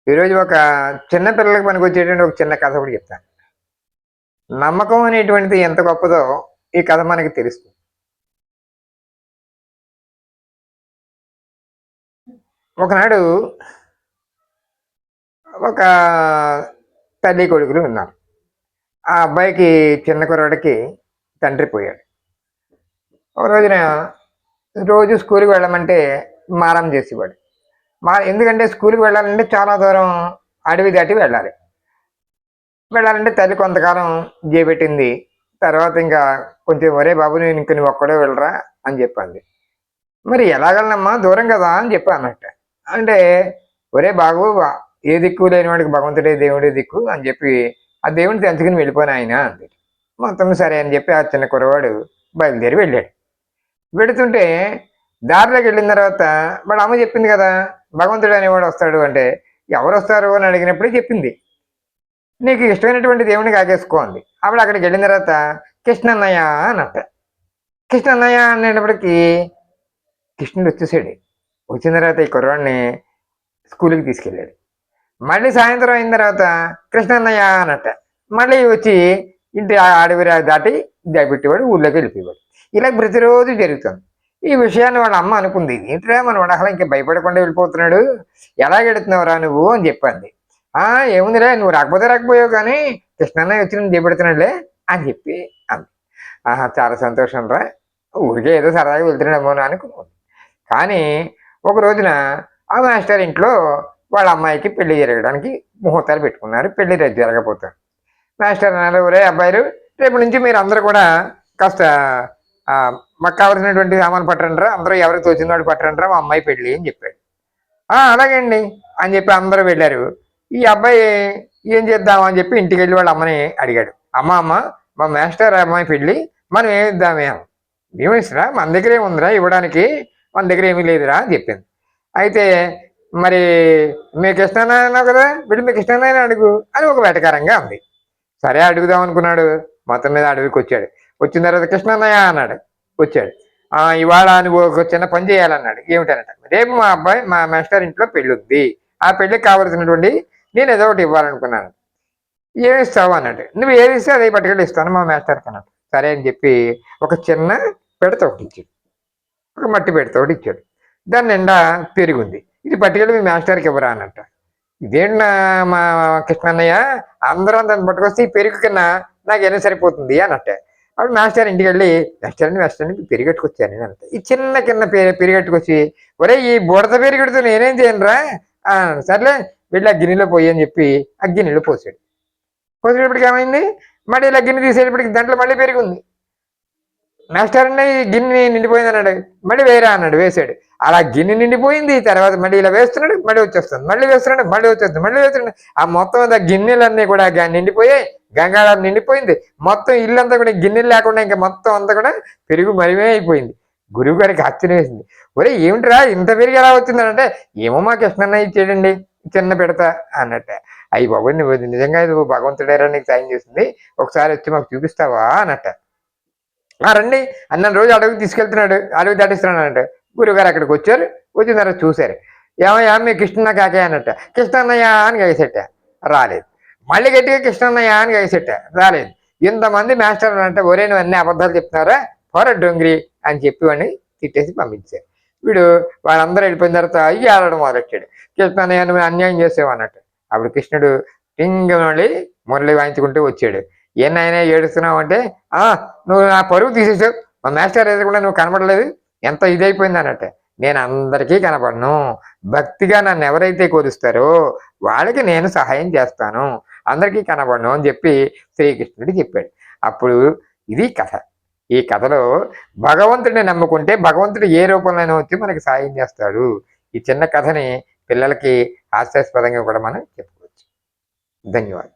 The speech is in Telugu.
ఈరోజు ఒక చిన్న పిల్లలకి పనికొచ్చేటువంటి ఒక చిన్న కథ ఒకటి చెప్తాను. నమ్మకం అనేటువంటిది ఎంత గొప్పదో ఈ కథ మనకి తెలుస్తుంది. ఒకనాడు ఒక తల్లి కొడుకులు ఉన్నారు. ఆ అబ్బాయికి చిన్న కుర్రాడికి తండ్రి పోయాడు. ఒక రోజున రోజు స్కూల్‌కి వెళ్ళమంటే మారం చేసేవాడు. ఎందుకంటే స్కూల్‌కి వెళ్ళాలంటే చాలా దూరం అడవి దాటి వెళ్ళాలి. వెళ్ళాలంటే తల్లి కొంతకాలం జేబెట్టింది. తర్వాత ఇంకా కొంచెం "ఒరేయ్ బాబు నువ్వు ఒక్కడే వెళ్ళరా" అని చెప్పింది. "మరి ఎలాగలనమ్మా దూరం కదా" అని చెప్పా అన్నట్ట. అంటే "ఒరేయ్ బాబు ఏ దిక్కు లేని వాడికి భగవంతుడే దేవుడే దిక్కు" అని చెప్పి ఆ దేవుడిని తెలుసుకొని వెళ్ళిపో నాయనా అంది. మొత్తం సరే అని చెప్పి ఆ చిన్న కుర్రవాడు బయలుదేరి వెళ్ళాడు. వెడుతుంటే దారిలోకి వెళ్ళిన తర్వాత వాళ్ళ అమ్మ చెప్పింది కదా భగవంతుడు అనేవాడు వస్తాడు అంటే, ఎవరొస్తారు అని అడిగినప్పుడే చెప్పింది. "నీకు ఇష్టమైనటువంటి దేవుడిని కాకేసుకో" అంది. ఆవిడ అక్కడికి వెళ్ళిన తర్వాత "కృష్ణన్నయ్య" అన్నట్ట. కృష్ణన్నయ్య అనేటప్పటికి కృష్ణుడు వచ్చేసాడు. వచ్చిన తర్వాత ఈ కుర్రాడిని స్కూల్‌కి తీసుకెళ్ళాడు. మళ్ళీ సాయంత్రం అయిన తర్వాత "కృష్ణన్నయ్య" అన్నట్ట. మళ్ళీ వచ్చి ఇంటి అడవి దాటి దాపెట్టేవాడు, ఊళ్ళోకి వెళ్ళిపోయేవాడు. ఇలా ప్రతిరోజు జరుగుతుంది. ఈ విషయాన్ని వాళ్ళ అమ్మ అనుకుంది. "ఏంట్రా మనవాడు అసలు ఇంకా భయపడకుండా వెళ్ళిపోతున్నాడు. ఎలాగెడుతున్నావురా నువ్వు" అని చెప్పింది. "ఏముందిరా నువ్వు రాకపోతే రాకపోయావు కానీ కృష్ణన్నయ్య వచ్చి నేను చేపెడుతున్నాడులే" అని చెప్పి అంది. "ఆహా! చాలా సంతోషం రా. ఊరికే ఏదో సరదాగా వెళ్తున్నాడేమో" అనుకున్నాను. కానీ ఒక రోజున ఆ మాస్టర్ ఇంట్లో వాళ్ళ అమ్మాయికి పెళ్లి జరగడానికి ముహూర్తాలు పెట్టుకున్నారు. పెళ్లి రేపు జరగబోతుంది. మాస్టర్ అన్నారు, "ఒరేయ్ అబ్బాయిలు రేపటి నుంచి మీరు అందరూ కూడా కాస్త మాకు కావాల్సినటువంటి సామాను పట్టండిరా, అందరూ ఎవరికి తోచిన వాడు పట్టండిరా, మా అమ్మాయి పెళ్ళి" అని చెప్పాడు. అలాగే అండి అని చెప్పి అందరూ వెళ్ళారు. ఈ అబ్బాయి ఏం చేద్దాం అని చెప్పి ఇంటికి వెళ్ళి వాళ్ళ అమ్మని అడిగాడు. అమ్మ మా మాస్టర్ అమ్మాయి పెళ్ళి, మనం ఏమి ఇద్దామే" "ఏమిస్తురా మన దగ్గర ఏముందిరా ఇవ్వడానికి, మన దగ్గర ఏమీ లేదురా" అని చెప్పింది. అయితే "మరి మీకు ఇష్టనాయన అన్నావు కదా, వీళ్ళు మీకు ఇష్టనాయన అడుగు" అని ఒక వెటకారంగా ఉంది. సరే అడుగుదాం అనుకున్నాడు. మొత్తం మీద అడవికి వచ్చాడు. వచ్చిన తర్వాత "కృష్ణన్నయ్య" అన్నాడు. వచ్చాడు. "ఇవాళ నువ్వు ఒక చిన్న పని చేయాలన్నాడు." "ఏమిటనట?" "రేపు మా మాస్టర్ ఇంట్లో పెళ్ళి ఉంది. ఆ పెళ్ళికి కావలసినటువంటి నేను ఏదో ఒకటి ఇవ్వాలనుకున్నాను. ఏమి ఇస్తావు" అన్నాడు. "నువ్వు ఏది ఇస్తే అదే పట్టుకెళ్ళి ఇస్తాను మా మాస్టర్కి" అన్నాడు. సరే అని చెప్పి ఒక చిన్న పిడత ఒకటి ఇచ్చాడు. ఒక మట్టి పిడత ఒకటి ఇచ్చాడు. దాని నిండా పెరుగుంది. "ఇది పట్టుకెళ్ళి మీ మాస్టర్కి ఇవ్వరా" అన్నట్ట. "ఇదేంటి మా కృష్ణన్నయ్య అందరం దాన్ని పట్టుకొస్తే ఈ పెరుగు కన్నా నాకు ఎన్ని సరిపోతుంది" అన్నట్ట. అప్పుడు మాస్టర్ ఇంటికి వెళ్ళి "మాస్టర్ పెరిగట్టుకొచ్చాను" నేను అన్నట్ట. ఈ చిన్న కింద పెరిగట్టుకొచ్చి "ఒరే ఈ బుడత పెరిగెడుతూ నేనేం చేయనురా" "సర్లే వెళ్ళి ఆ గిన్నెలో పోయి" అని చెప్పి ఆ గిన్నెలో పోసాడు. పోసేటప్పటికి ఏమైంది, మళ్ళీ ఇలా గిన్నె తీసేటప్పటికి దాంట్లో మళ్ళీ పెరిగి ఉంది. మాస్టర్ అన్న ఈ గిన్నె నిండిపోయింది అన్నాడు. మళ్ళీ వేరా అన్నాడు, వేసాడు. అలా గిన్నె నిండిపోయింది. తర్వాత మళ్ళీ ఇలా వేస్తున్నాడు, మళ్ళీ వచ్చేస్తుంది, మళ్ళీ వేస్తున్నాడు, మళ్ళీ వచ్చేస్తుంది, మళ్ళీ వేస్తున్నాడు. ఆ మొత్తం అంతా గిన్నెలన్నీ కూడా నిండిపోయాయి. గంగాళం నిండిపోయింది. మొత్తం ఇల్లంతా కూడా గిన్నెలు లేకుండా ఇంకా మొత్తం అంతా కూడా పెరుగు మరిమే అయిపోయింది. గురువు గారికి ఆశ్చర్యం వేసింది. "ఒరే ఏమిట్రా ఇంత పెరిగి ఎలా వచ్చిందనంటే" "ఏమో మా కృష్ణన్న ఇచ్చాడండి చిన్న పెడతా" అన్నట్ట. "అయ్యి బాబోయ్ నువ్వు నిజంగా నువ్వు భగవంతుడేరా నీకు సాయం చేసింది, ఒకసారి వచ్చి మాకు చూపిస్తావా" అన్నట్ట. రండి అన్న రోజు అడవికి తీసుకెళ్తున్నాడు, అడవి దాటిస్తున్నాడు అంటే గురువుగారు అక్కడికి వచ్చారు. వచ్చిన తర్వాత చూశారు. "ఏమయ్యా మీ కృష్ణన్న కాకే" అన్నట్ట. "కృష్ణన్నయ్య" అని గేసెట్ట. రాలేదు. మళ్ళీ గట్టిగా "కృష్ణన్నయ్య" అని గేసెట్ట. రాలేదు. ఇంతమంది మాస్టర్ అంటే "ఒరే నువ్వు అన్ని అబద్ధాలు చెప్తున్నారా, పోరా డొంగిరి" అని చెప్పి వాడిని తిట్టేసి పంపించారు. వీడు వాళ్ళందరూ వెళ్ళిపోయిన తర్వాత అయ్యి ఆడడం మొదలెట్టాడు. "కృష్ణన్నయ్య నువ్వు అన్యాయం చేసావు" అన్నట్టు. అప్పుడు కృష్ణుడు టింగ్ మళ్ళీ మురళి వాయించుకుంటూ వచ్చాడు. "ఏనాయనా ఏడుస్తున్నావు" అంటే "నువ్వు నా పరువు తీసేసావు, మా మాస్టర్ ఎదురకుండా నువ్వు కనపడలేదు, ఎంత ఇదైపోయింది" అన్నట్టు. "నేను అందరికీ కనపడను, భక్తిగా నన్ను ఎవరైతే కొలుస్తారో వాళ్ళకి నేను సహాయం చేస్తాను, అందరికీ కనపడను" అని చెప్పి శ్రీకృష్ణుడు చెప్పాడు. అప్పుడు ఇది కథ. ఈ కథలో భగవంతుడిని నమ్ముకుంటే భగవంతుడు ఏ రూపంలోనైనా వచ్చి మనకి సహాయం చేస్తాడు. ఈ చిన్న కథని పిల్లలకి హాస్యాస్పదంగా కూడా మనం చెప్పుకోవచ్చు. ధన్యవాదాలు.